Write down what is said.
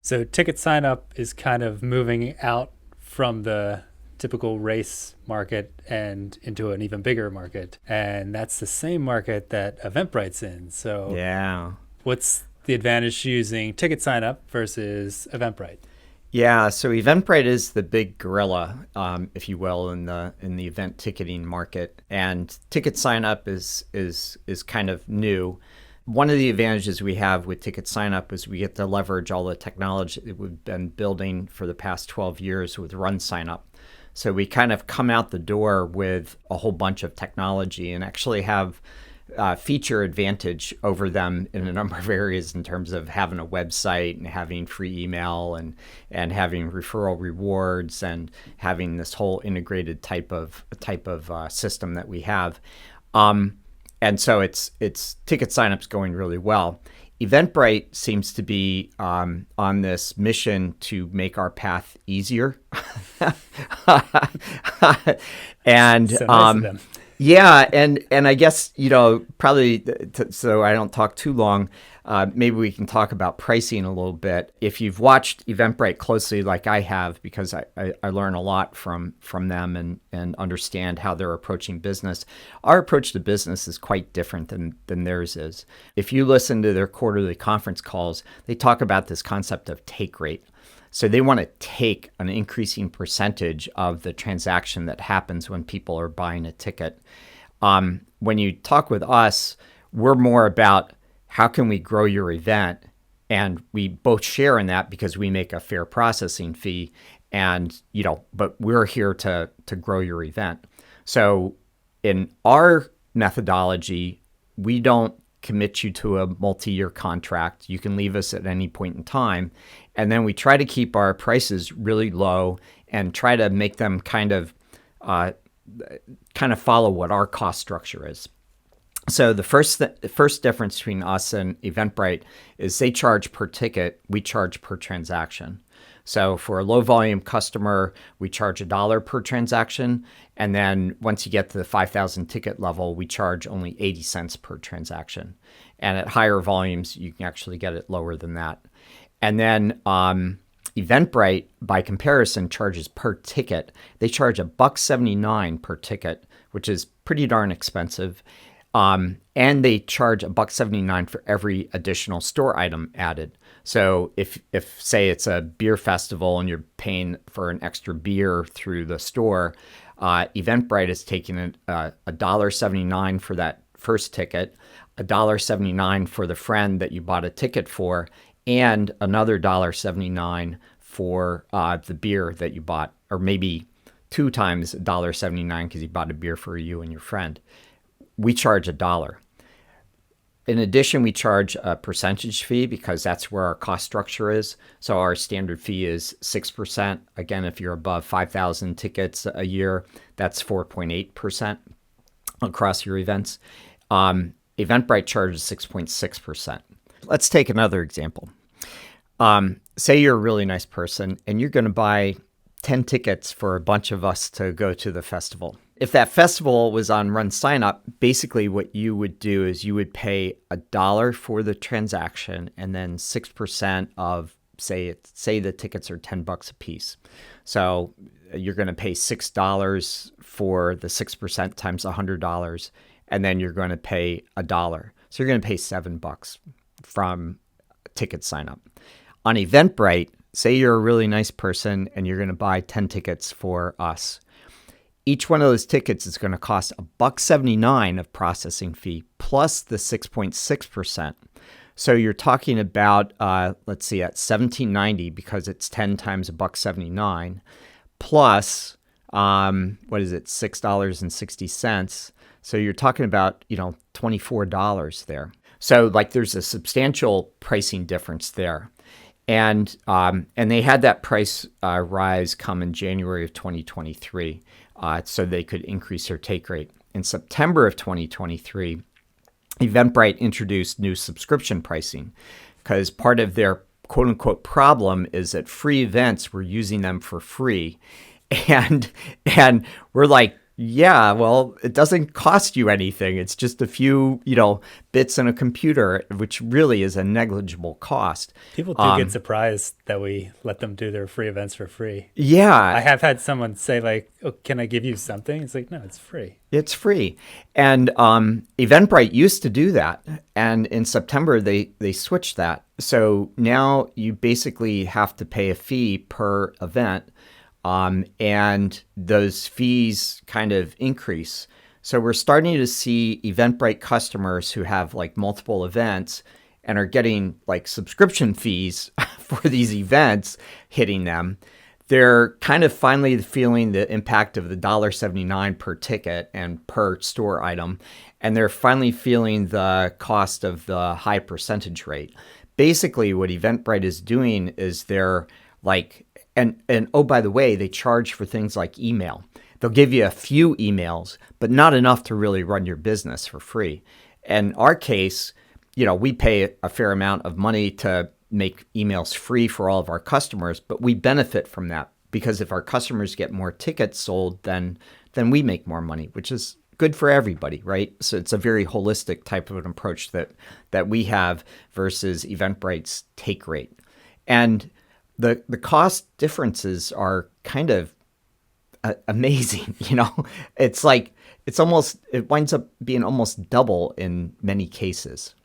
So TicketSignup is kind of moving out from the typical race market and into an even bigger market. And that's the same market that Eventbrite's in. So Yeah. what's the advantage to using TicketSignup versus Eventbrite? Yeah, so Eventbrite is the big gorilla, if you will, in the event ticketing market, and ticket sign up is kind of new. One of the advantages we have with ticket sign up is we get to leverage all the technology that we've been building for the past 12 years with RunSignup. So we kind of come out the door with a whole bunch of technology and actually have feature advantage over them in a number of areas in terms of having a website and having free email and having referral rewards and having this whole integrated type of system that we have. And so it's ticket signups going really well. Eventbrite seems to be on this mission to make our path easier, and So nice of them. yeah, and I guess probably so I don't talk too long. Maybe we can talk about pricing a little bit. If you've watched Eventbrite closely, like I have, because I learn a lot from them and understand how they're approaching business. Our approach to business is quite different than theirs is. If you listen to their quarterly conference calls, they talk about this concept of take rate. So they want to take an increasing percentage of the transaction that happens when people are buying a ticket. When you talk with us, we're more about how can we grow your event, and we both share in that because we make a fair processing fee, and but we're here to grow your event. So in our methodology, we don't commit you to a multi-year contract. You can leave us at any point in time. And then we try to keep our prices really low and try to make them kind of follow what our cost structure is. So the first difference between us and Eventbrite is they charge per ticket, we charge per transaction. So for a low volume customer, we charge $1 per transaction. And then once you get to the 5,000 ticket level, we charge only 80 cents per transaction. And at higher volumes, you can actually get it lower than that. And then Eventbrite, by comparison, charges per ticket. They charge $1.79 per ticket, which is pretty darn expensive. And they charge $1.79 for every additional store item added. So if say it's a beer festival and you're paying for an extra beer through the store, Eventbrite is taking $1.79 for that first ticket, $1.79 for the friend that you bought a ticket for, and another $1.79 for the beer that you bought, or maybe two times $1.79 because you bought a beer for you and your friend. We charge $1. In addition, we charge a percentage fee because that's where our cost structure is. So our standard fee is 6%. Again, if you're above 5,000 tickets a year, that's 4.8% across your events. Eventbrite charges 6.6%. Let's take another example. Say you're a really nice person and you're going to buy 10 tickets for a bunch of us to go to the festival. If that festival was on RunSignup, basically what you would do is you would pay $1 for the transaction and then 6% of say the tickets are $10 a piece. So you're going to pay $6 for the 6% times $100, and then you're going to pay $1. So you're going to pay $7 from ticket sign up. On Eventbrite, say you're a really nice person and you're going to buy 10 tickets for us. Each one of those tickets is going to cost $1.79 of processing fee plus the 6.6%. So you're talking about, let's see, at $17.90 because it's 10 times $1.79 plus, what is it, $6.60. So you're talking about, $24 there. So like there's a substantial pricing difference there. And they had that price rise come in January of 2023, so they could increase their take rate. In September of 2023, Eventbrite introduced new subscription pricing because part of their quote unquote problem is that free events were using them for free. And we're like, Yeah, well, it doesn't cost you anything. It's just a few, bits in a computer, which really is a negligible cost. People do get surprised that we let them do their free events for free. Yeah, I have had someone say like, "Oh, can I give you something?" It's like, no, it's free. it's free. And Eventbrite used to do that. And in September, they switched that. So now you basically have to pay a fee per event. And those fees kind of increase. So we're starting to see Eventbrite customers who have like multiple events and are getting like subscription fees for these events hitting them. They're kind of finally feeling the impact of the $1.79 per ticket and per store item. And they're finally feeling the cost of the high percentage rate. Basically, what Eventbrite is doing is they're like, and oh, by the way, they charge for things like email. They'll give you a few emails, but not enough to really run your business for free. In our case, we pay a fair amount of money to make emails free for all of our customers, but we benefit from that because if our customers get more tickets sold, then we make more money, which is good for everybody, right? So it's a very holistic type of an approach that we have versus Eventbrite's take rate. And the cost differences are kind of amazing. It's like it winds up being almost double in many cases.